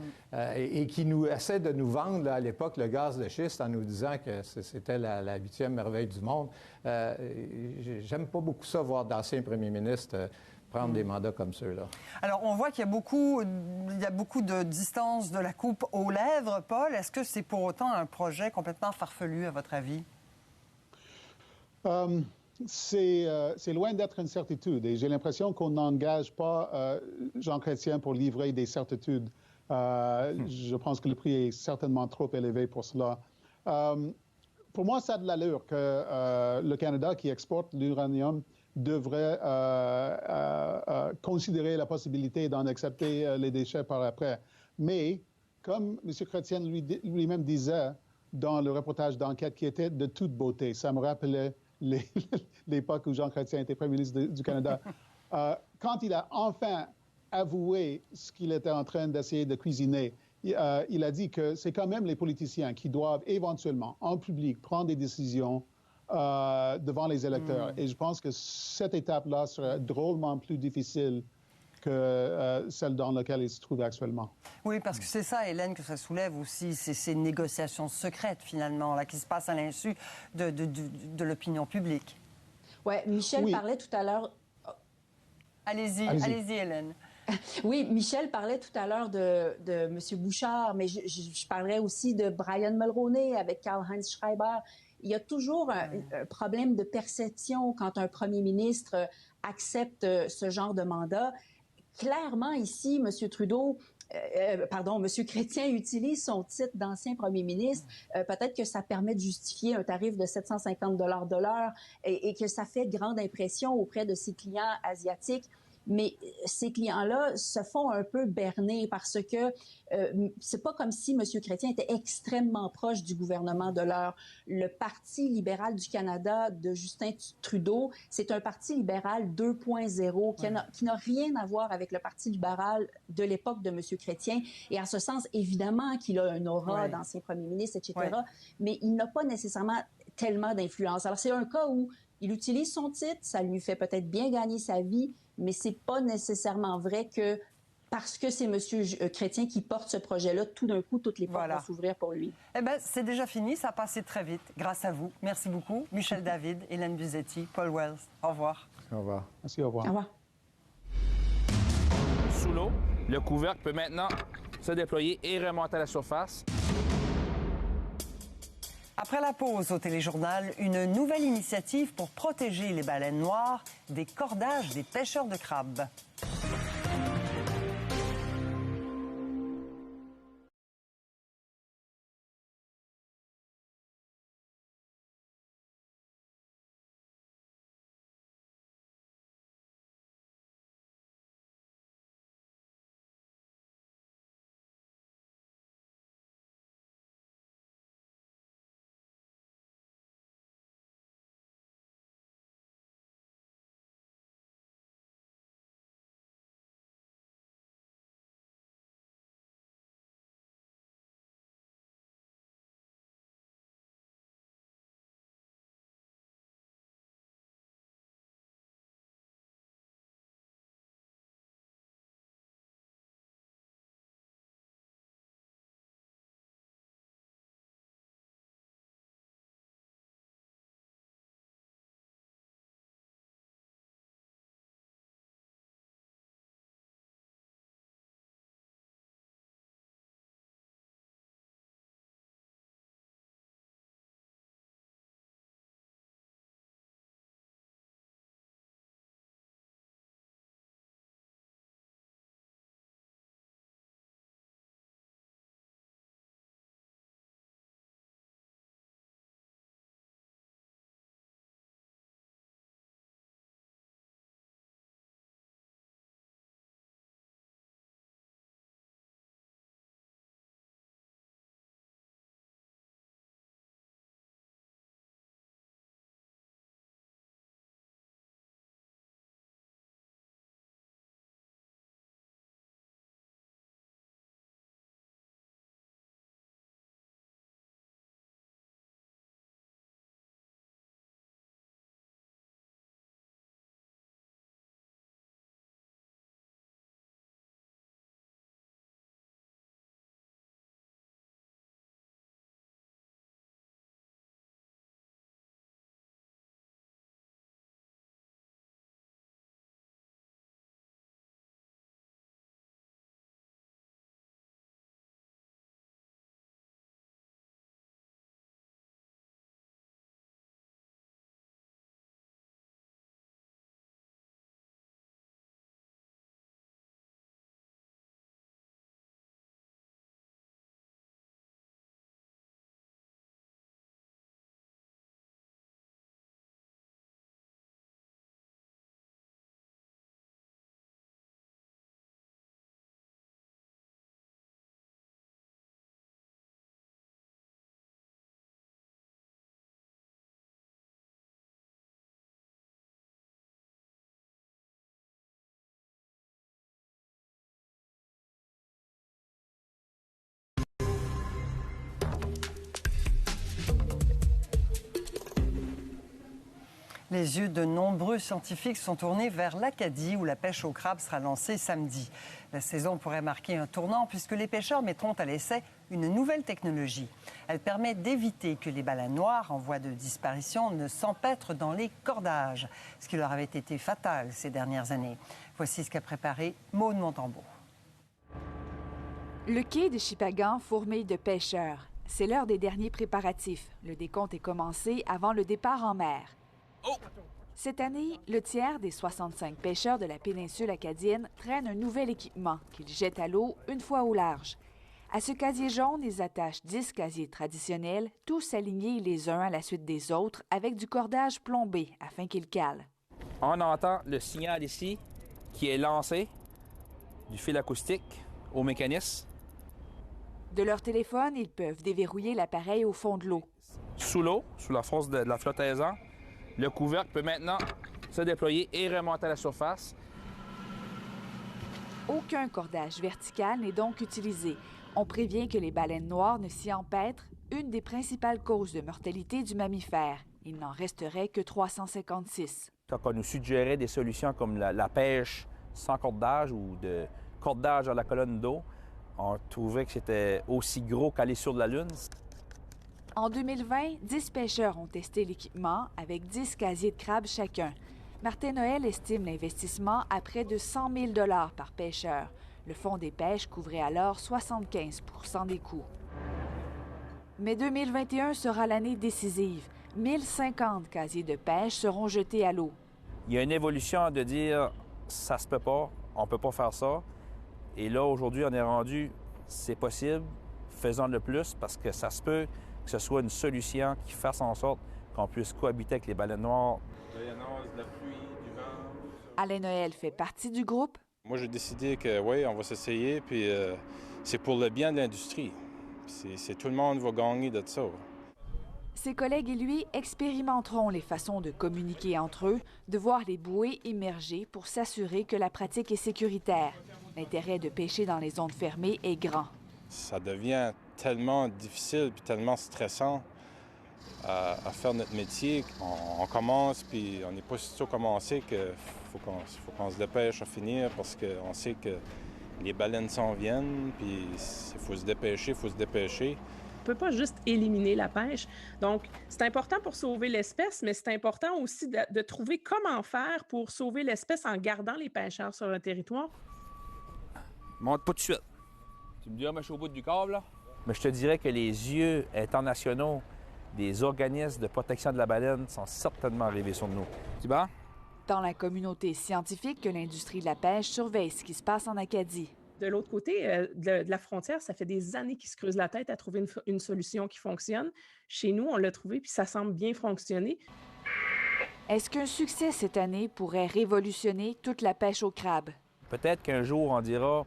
et qui nous essaie de nous vendre à l'époque le gaz de schiste en nous disant que c'était la 8e merveille du monde. J'aime pas beaucoup ça, voir d'anciens premiers ministres prendre des mandats comme ceux-là. Alors, on voit qu'il y a beaucoup de distance de la coupe aux lèvres, Paul. Est-ce que c'est pour autant un projet complètement farfelu, à votre avis? C'est loin d'être une certitude. Et j'ai l'impression qu'on n'engage pas Jean Chrétien pour livrer des certitudes. Je pense que le prix est certainement trop élevé pour cela. Pour moi, ça a de l'allure que le Canada, qui exporte l'uranium, devrait considérer la possibilité d'en accepter les déchets par après. Mais, comme M. Chrétien lui-même disait dans le reportage d'enquête, qui était de toute beauté, ça me rappelait l'époque où Jean Chrétien était Premier ministre du Canada, quand il a enfin avoué ce qu'il était en train d'essayer de cuisiner, il a dit que c'est quand même les politiciens qui doivent éventuellement, en public, prendre des décisions devant les électeurs. Et je pense que cette étape-là serait drôlement plus difficile que celle dans laquelle il se trouve actuellement. Oui, parce que c'est ça, Hélène, que ça soulève aussi, c'est ces négociations secrètes, finalement, là, qui se passent à l'insu de l'opinion publique. Oui, Michel parlait tout à l'heure... Allez-y, Hélène. Oui, Michel parlait tout à l'heure de M. Bouchard, mais je parlerais aussi de Brian Mulroney avec Karl-Heinz Schreiber. Il y a toujours un problème de perception quand un premier ministre accepte ce genre de mandat. Clairement, ici, M. Chrétien utilise son titre d'ancien premier ministre. Peut-être que ça permet de justifier un tarif de 750 $ de l'heure et que ça fait grande impression auprès de ses clients asiatiques. Mais ces clients-là se font un peu berner parce que c'est pas comme si M. Chrétien était extrêmement proche du gouvernement de l'heure. Le Parti libéral du Canada de Justin Trudeau, c'est un parti libéral 2.0 qui n'a rien à voir avec le Parti libéral de l'époque de M. Chrétien. Et en ce sens, évidemment qu'il a un aura d'ancien premier ministre, etc., mais il n'a pas nécessairement tellement d'influence. Alors, c'est un cas où il utilise son titre, ça lui fait peut-être bien gagner sa vie, mais c'est pas nécessairement vrai que parce que c'est M. Chrétien qui porte ce projet-là, tout d'un coup, toutes les portes vont s'ouvrir pour lui. Eh bien, c'est déjà fini. Ça a passé très vite, grâce à vous. Merci beaucoup. Michel David, Hélène Buzzetti, Paul Wells. Au revoir. Au revoir. Merci, au revoir. Au revoir. Sous l'eau, le couvercle peut maintenant se déployer et remonter à la surface. Après la pause au téléjournal, une nouvelle initiative pour protéger les baleines noires des cordages des pêcheurs de crabes. Les yeux de nombreux scientifiques sont tournés vers l'Acadie où la pêche au crabe sera lancée samedi. La saison pourrait marquer un tournant puisque les pêcheurs mettront à l'essai une nouvelle technologie. Elle permet d'éviter que les baleines noires en voie de disparition ne s'empêtrent dans les cordages, ce qui leur avait été fatal ces dernières années. Voici ce qu'a préparé Maude Montembeault. Le quai de Shippagan fourmille de pêcheurs. C'est l'heure des derniers préparatifs. Le décompte est commencé avant le départ en mer. Cette année, le tiers des 65 pêcheurs de la péninsule acadienne traînent un nouvel équipement qu'ils jettent à l'eau une fois au large. À ce casier jaune, ils attachent 10 casiers traditionnels, tous alignés les uns à la suite des autres avec du cordage plombé afin qu'ils calent. On entend le signal ici qui est lancé du fil acoustique au mécanisme. De leur téléphone, ils peuvent déverrouiller l'appareil au fond de l'eau. Sous l'eau, sous la force de la flottaison, le couvercle peut maintenant se déployer et remonter à la surface. Aucun cordage vertical n'est donc utilisé. On prévient que les baleines noires ne s'y empêtrent, une des principales causes de mortalité du mammifère. Il n'en resterait que 356. Quand on nous suggérait des solutions comme la pêche sans cordage ou de cordage à la colonne d'eau, on trouvait que c'était aussi gros qu'aller sur de la Lune. En 2020, 10 pêcheurs ont testé l'équipement avec 10 casiers de crabe chacun. Martin Noël estime l'investissement à près de 100 000 $ par pêcheur. Le fonds des pêches couvrait alors 75 % des coûts. Mais 2021 sera l'année décisive. 1050 casiers de pêche seront jetés à l'eau. Il y a une évolution de dire « ça se peut pas, on peut pas faire ça ». Et là, aujourd'hui, on est rendu « c'est possible, faisons-le plus » parce que ça se peut que ce soit une solution qui fasse en sorte qu'on puisse cohabiter avec les baleines noires. La pluie, du vent. Alain Noël fait partie du groupe. Moi, j'ai décidé que oui, on va s'essayer, puis c'est pour le bien de l'industrie. C'est tout le monde va gagner de ça. Ses collègues et lui expérimenteront les façons de communiquer entre eux, de voir les bouées émerger pour s'assurer que la pratique est sécuritaire. L'intérêt de pêcher dans les zones fermées est grand. Ça devient tellement difficile puis tellement stressant à faire notre métier. On commence, puis on n'est pas si tôt commencé qu'il faut qu'on se dépêche à finir parce qu'on sait que les baleines s'en viennent, puis il faut se dépêcher, On ne peut pas juste éliminer la pêche. Donc, c'est important pour sauver l'espèce, mais c'est important aussi de trouver comment faire pour sauver l'espèce en gardant les pêcheurs sur le territoire. Monte pas tout de suite. Tu me diras, mais je suis au bout du câble, là. Mais je te dirais que les yeux internationaux des organismes de protection de la baleine sont certainement rivés sur nous. Tu vas? Dans la communauté scientifique que l'industrie de la pêche surveille ce qui se passe en Acadie. De l'autre côté de la frontière, ça fait des années qu'ils se creusent la tête à trouver une solution qui fonctionne. Chez nous, on l'a trouvé, puis ça semble bien fonctionner. Est-ce qu'un succès cette année pourrait révolutionner toute la pêche au crabe? Peut-être qu'un jour, on dira,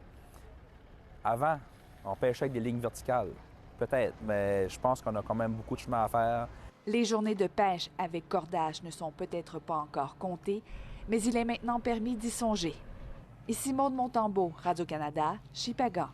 avant, on pêchait avec des lignes verticales. Peut-être, mais je pense qu'on a quand même beaucoup de chemin à faire. Les journées de pêche avec cordage ne sont peut-être pas encore comptées, mais il est maintenant permis d'y songer. Ici Maude Montembeault, Radio-Canada, Shippagan.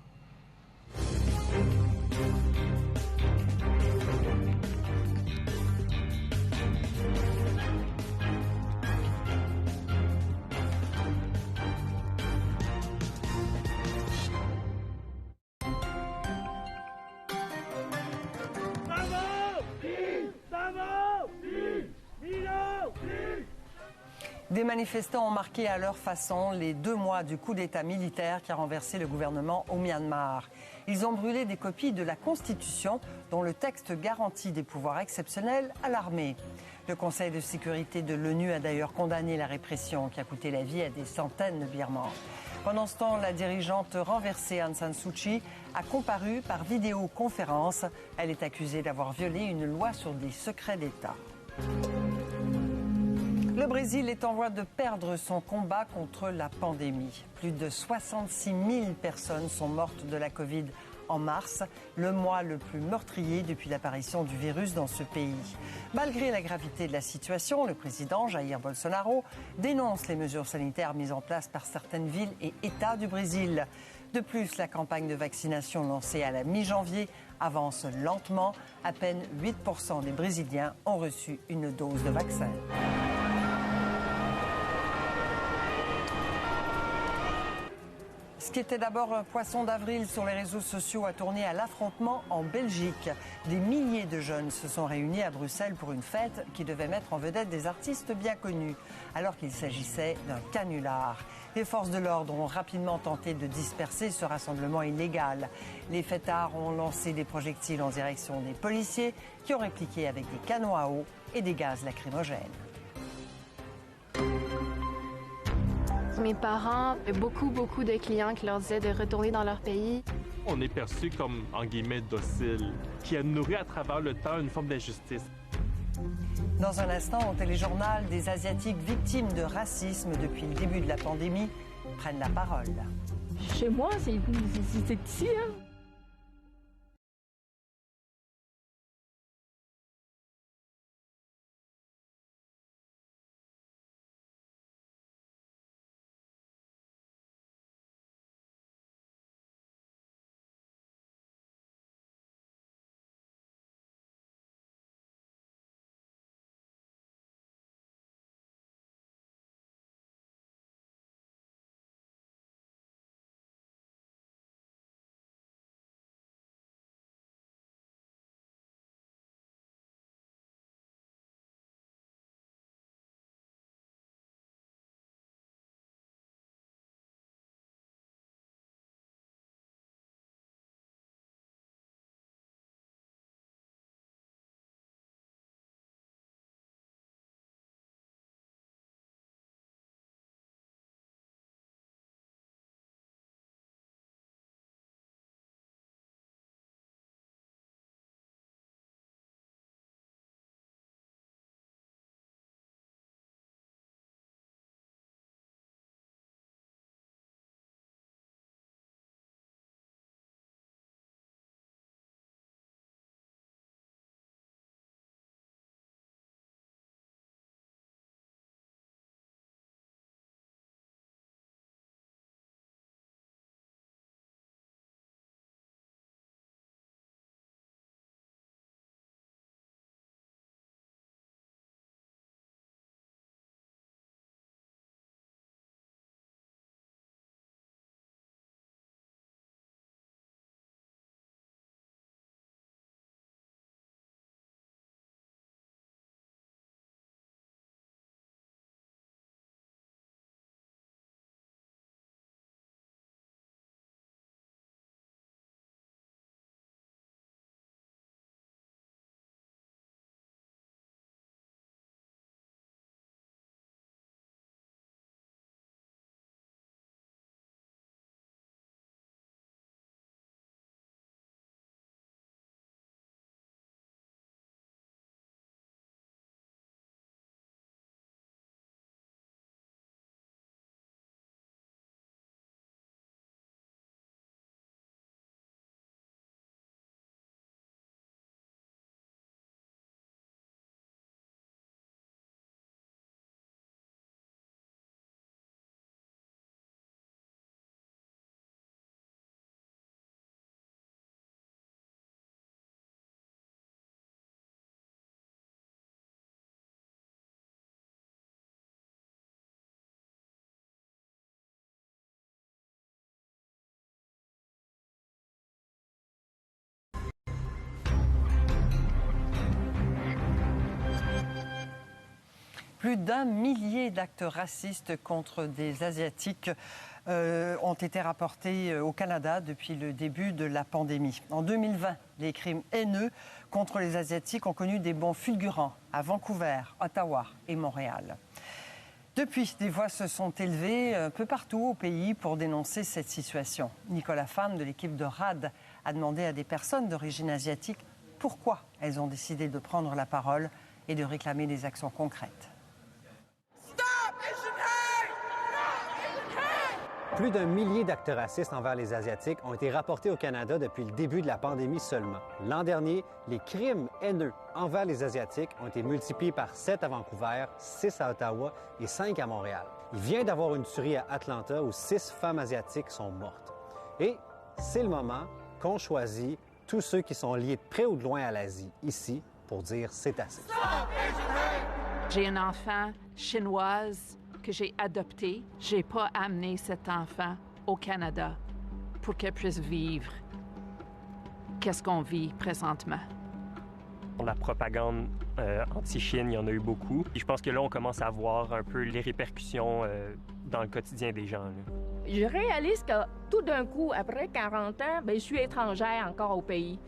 Des manifestants ont marqué à leur façon les 2 mois du coup d'État militaire qui a renversé le gouvernement au Myanmar. Ils ont brûlé des copies de la Constitution dont le texte garantit des pouvoirs exceptionnels à l'armée. Le Conseil de sécurité de l'ONU a d'ailleurs condamné la répression qui a coûté la vie à des centaines de Birmans. Pendant ce temps, la dirigeante renversée Aung San Suu Kyi a comparu par vidéoconférence. Elle est accusée d'avoir violé une loi sur des secrets d'État. Le Brésil est en voie de perdre son combat contre la pandémie. Plus de 66 000 personnes sont mortes de la Covid en mars, le mois le plus meurtrier depuis l'apparition du virus dans ce pays. Malgré la gravité de la situation, le président Jair Bolsonaro dénonce les mesures sanitaires mises en place par certaines villes et États du Brésil. De plus, la campagne de vaccination lancée à la mi-janvier avance lentement. À peine 8% des Brésiliens ont reçu une dose de vaccin. Ce qui était d'abord un poisson d'avril sur les réseaux sociaux a tourné à l'affrontement en Belgique. Des milliers de jeunes se sont réunis à Bruxelles pour une fête qui devait mettre en vedette des artistes bien connus, alors qu'il s'agissait d'un canular. Les forces de l'ordre ont rapidement tenté de disperser ce rassemblement illégal. Les fêtards ont lancé des projectiles en direction des policiers qui ont répliqué avec des canons à eau et des gaz lacrymogènes. Mes parents, beaucoup de clients qui leur disaient de retourner dans leur pays. On est perçu comme, en guillemets, docile, qui a nourri à travers le temps une forme d'injustice. Dans un instant, au téléjournal, des Asiatiques victimes de racisme depuis le début de la pandémie prennent la parole. Chez moi, c'est ici, hein? Plus d'1 millier d'actes racistes contre des Asiatiques ont été rapportés au Canada depuis le début de la pandémie. En 2020, les crimes haineux contre les Asiatiques ont connu des bonds fulgurants à Vancouver, Ottawa et Montréal. Depuis, des voix se sont élevées un peu partout au pays pour dénoncer cette situation. Nicolas Pham de l'équipe de RAD a demandé à des personnes d'origine asiatique pourquoi elles ont décidé de prendre la parole et de réclamer des actions concrètes. Plus d'1 millier d'actes racistes envers les Asiatiques ont été rapportés au Canada depuis le début de la pandémie seulement. L'an dernier, les crimes haineux envers les Asiatiques ont été multipliés par 7 à Vancouver, 6 à Ottawa et 5 à Montréal. Il vient d'avoir une tuerie à Atlanta où 6 femmes asiatiques sont mortes. Et c'est le moment qu'on choisit tous ceux qui sont liés de près ou de loin à l'Asie, ici, pour dire c'est assez. J'ai une enfant chinoise que j'ai adoptée. J'ai pas amené cet enfant au Canada pour qu'elles puissent vivre qu'est-ce qu'on vit présentement. La propagande anti-Chine, il y en a eu beaucoup. Et je pense que là, on commence à voir un peu les répercussions dans le quotidien des gens. Là. Je réalise que tout d'un coup, après 40 ans, je suis étrangère encore au pays.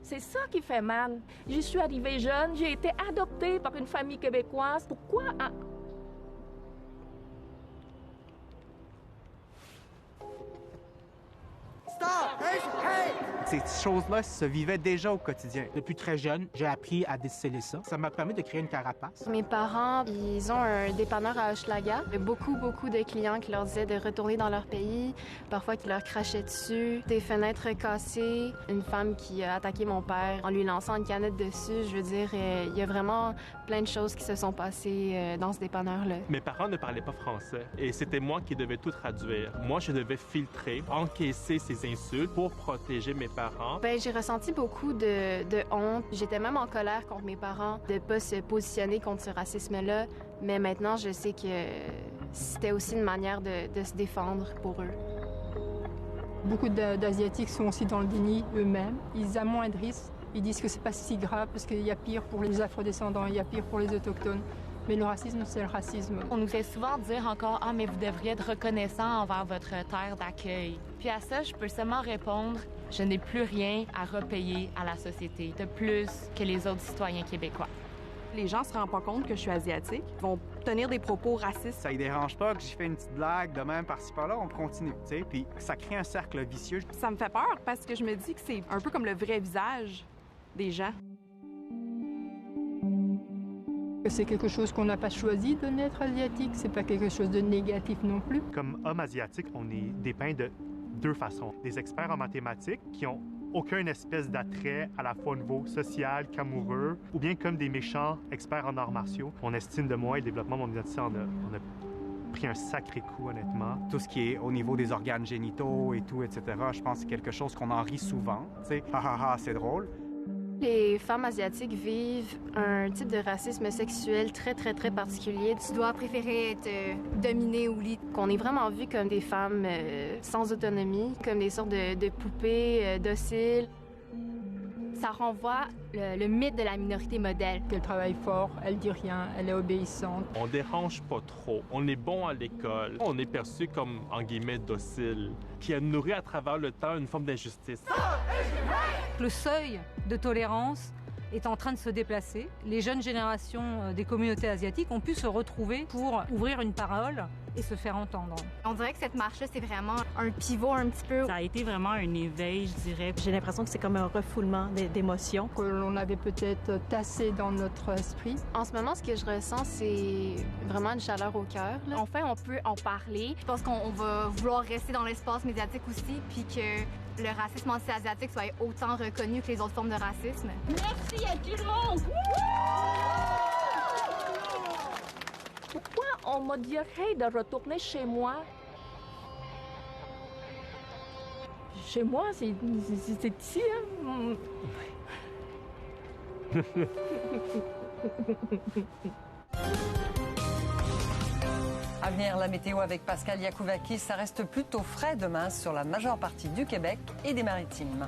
C'est ça qui fait mal. Je suis arrivée jeune, j'ai été adoptée par une famille québécoise. Pourquoi... Ces choses-là se vivaient déjà au quotidien. Depuis très jeune, j'ai appris à déceler ça. Ça m'a permis de créer une carapace. Mes parents, ils ont un dépanneur à Hochelaga. Il y a beaucoup de clients qui leur disaient de retourner dans leur pays, parfois qui leur crachaient dessus, des fenêtres cassées, une femme qui a attaqué mon père en lui lançant une canette dessus. Je veux dire, il y a vraiment plein de choses qui se sont passées dans ce dépanneur-là. Mes parents ne parlaient pas français et c'était moi qui devais tout traduire. Moi, je devais filtrer, encaisser ces insultes pour protéger mes parents. J'ai ressenti beaucoup de honte. J'étais même en colère contre mes parents de ne pas se positionner contre ce racisme-là. Mais maintenant, je sais que c'était aussi une manière de se défendre pour eux. Beaucoup d'Asiatiques sont aussi dans le déni eux-mêmes. Ils amoindrissent. Ils disent que c'est pas si grave parce qu'il y a pire pour les afrodescendants, il y a pire pour les autochtones. Mais le racisme, c'est le racisme. On nous fait souvent dire encore « Ah, mais vous devriez être reconnaissant envers votre terre d'accueil. » Puis à ça, je peux seulement répondre « Je n'ai plus rien à repayer à la société, de plus que les autres citoyens québécois. » Les gens se rendent pas compte que je suis asiatique. Ils vont tenir des propos racistes. Ça ne dérange pas que j'ai fait une petite blague de même par-ci par-là, on continue, tu sais, puis ça crée un cercle vicieux. Ça me fait peur parce que je me dis que c'est un peu comme le vrai visage des gens. C'est quelque chose qu'on n'a pas choisi de naître asiatique, c'est pas quelque chose de négatif non plus. Comme homme asiatique, on est dépeint de deux façons. Des experts en mathématiques qui ont aucune espèce d'attrait à la fois au niveau social qu'amoureux, ou bien comme des méchants experts en arts martiaux. Mon estime de moi et le développement de mon identité on a pris un sacré coup, honnêtement. Tout ce qui est au niveau des organes génitaux et tout, etc., je pense que c'est quelque chose qu'on en rit souvent. Tu sais, ha ha ha, c'est drôle. Les femmes asiatiques vivent un type de racisme sexuel très particulier. Tu dois préférer être dominée au lit. Qu'on est vraiment vues comme des femmes sans autonomie, comme des sortes de poupées dociles. Ça renvoie le mythe de la minorité modèle. Elle travaille fort, elle dit rien, elle est obéissante. On dérange pas trop, on est bon à l'école, on est perçu comme, en guillemets, docile, qui a nourri à travers le temps une forme d'injustice. Le seuil de tolérance est en train de se déplacer. Les jeunes générations des communautés asiatiques ont pu se retrouver pour ouvrir une parole et se faire entendre. On dirait que cette marche-là, c'est vraiment un pivot un petit peu. Ça a été vraiment un éveil, je dirais. J'ai l'impression que c'est comme un refoulement d'émotions. Que l'on avait peut-être tassé dans notre esprit. En ce moment, ce que je ressens, c'est vraiment une chaleur au cœur. Enfin, on peut en parler. Je pense qu'on va vouloir rester dans l'espace médiatique aussi, puis que le racisme anti-asiatique soit autant reconnu que les autres formes de racisme. Merci à tout le monde! Pourquoi on me dirait de retourner chez moi? Chez moi, c'est ici, hein? À venir, la météo avec Pascal Yakouvakis. Ça reste plutôt frais demain sur la majeure partie du Québec et des Maritimes.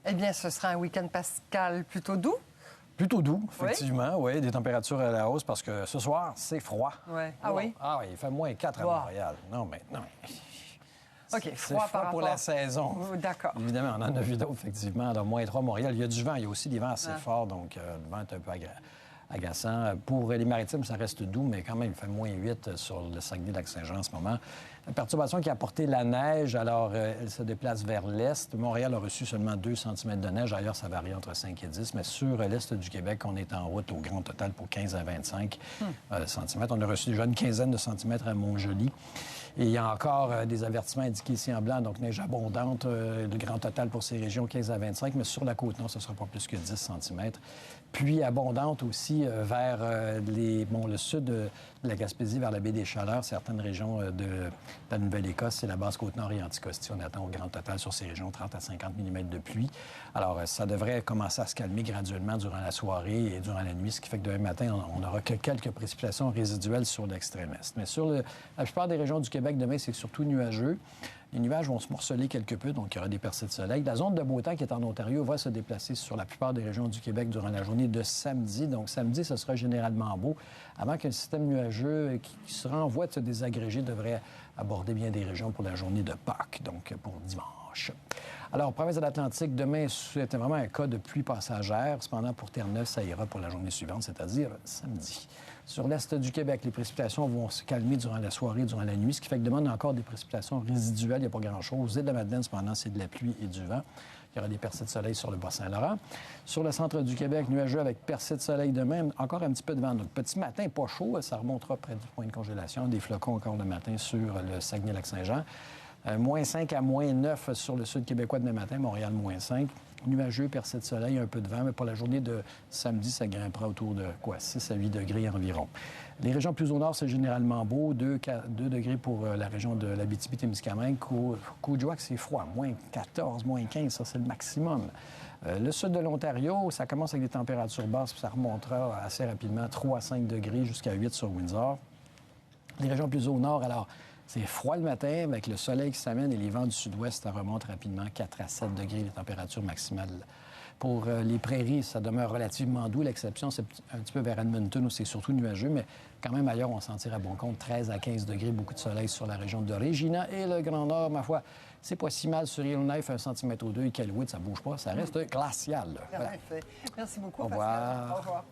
Eh bien, ce sera un week-end pascal plutôt doux. Plutôt doux, effectivement, oui. Des températures à la hausse parce que ce soir, c'est froid. Ouais. Ah oui? Ah oui, il fait moins 4 à Montréal. Non, mais... OK, c'est froid pour la saison. D'accord. Évidemment, on en a vu d'autres, effectivement. Alors, moins 3 à Montréal. Il y a du vent. Il y a aussi des vents assez forts, donc le vent est un peu agaçant. Pour les maritimes, ça reste doux, mais quand même, il fait moins 8 sur le Saguenay-Lac-Saint-Jean en ce moment. La perturbation qui a apporté la neige, alors elle se déplace vers l'est. Montréal a reçu seulement 2 cm de neige. Ailleurs, ça varie entre 5 et 10. Mais sur l'est du Québec, on est en route au grand total pour 15 à 25 cm. On a reçu déjà une quinzaine de centimètres à Montjoli. Et il y a encore des avertissements indiqués ici en blanc, donc neige abondante. Le grand total pour ces régions, 15 à 25. Mais sur la Côte-Nord, ce ne sera pas plus que 10 cm. Puis abondante aussi vers le sud de la Gaspésie, vers la baie des Chaleurs, certaines régions de la Nouvelle-Écosse et la Basse-Côte-Nord et Anticosti. On attend au grand total sur ces régions 30 à 50 mm de pluie. Alors, ça devrait commencer à se calmer graduellement durant la soirée et durant la nuit, ce qui fait que demain matin, on n'aura que quelques précipitations résiduelles sur l'extrême est. Mais sur la plupart des régions du Québec, demain, c'est surtout nuageux. Les nuages vont se morceler quelque peu, donc il y aura des percées de soleil. La zone de beau temps qui est en Ontario va se déplacer sur la plupart des régions du Québec durant la journée de samedi. Donc samedi, ce sera généralement beau, avant qu'un système nuageux qui sera en voie de se désagréger devrait aborder bien des régions pour la journée de Pâques, donc pour dimanche. Alors, province de l'Atlantique, demain, c'était vraiment un cas de pluie passagère. Cependant, pour Terre-Neuve, ça ira pour la journée suivante, c'est-à-dire samedi. Sur l'est du Québec, les précipitations vont se calmer durant la soirée, durant la nuit, ce qui fait que demain, on a encore des précipitations résiduelles. Il n'y a pas grand-chose. Île de la Madeleine, cependant, c'est de la pluie et du vent. Il y aura des percées de soleil sur le Bas-Saint-Laurent. Sur le centre du Québec, nuageux avec percées de soleil demain. Encore un petit peu de vent. Donc, petit matin, pas chaud. Ça remontera près du point de congélation. Des flocons encore le matin sur le Saguenay-Lac-Saint-Jean. Moins 5 à moins 9 sur le sud québécois demain matin. Montréal, moins 5. Nuageux, percées de soleil, un peu de vent. Mais pour la journée de samedi, ça grimpera autour de 6 à 8 degrés environ. Les régions plus au nord, c'est généralement beau. 2 degrés pour la région de l'Abitibi-Témiscamingue. Coujouac, c'est froid. Moins 14, moins 15, ça, c'est le maximum. Le sud de l'Ontario, ça commence avec des températures basses, puis ça remontera assez rapidement 3 à 5 degrés jusqu'à 8 sur Windsor. Les régions plus au nord, alors, c'est froid le matin, avec le soleil qui s'amène et les vents du sud-ouest, ça remonte rapidement 4 à 7 degrés, les températures maximales. Pour les prairies, ça demeure relativement doux. L'exception, c'est un petit peu vers Edmonton, où c'est surtout nuageux, mais quand même ailleurs, on s'en tire à bon compte. 13 à 15 degrés, beaucoup de soleil sur la région de Regina et le Grand Nord, ma foi. C'est pas si mal sur Yellowknife, 1 cm ou 2, et Kelwood, ça bouge pas, ça reste glacial. Voilà. Merci beaucoup, Au revoir. Pascal. Au revoir.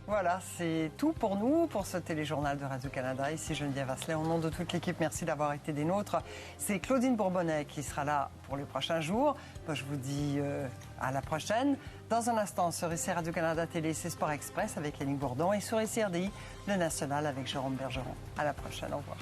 Voilà, c'est tout pour nous, pour ce téléjournal de Radio-Canada. Ici Geneviève Asselet, au nom de toute l'équipe, merci d'avoir été des nôtres. C'est Claudine Bourbonnais qui sera là pour les prochains jours. Moi, je vous dis à la prochaine. Dans un instant, sur ici Radio-Canada Télé, c'est Sport Express avec Yannick Bourdon et sur ici RDI, le National avec Jérôme Bergeron. À la prochaine, au revoir.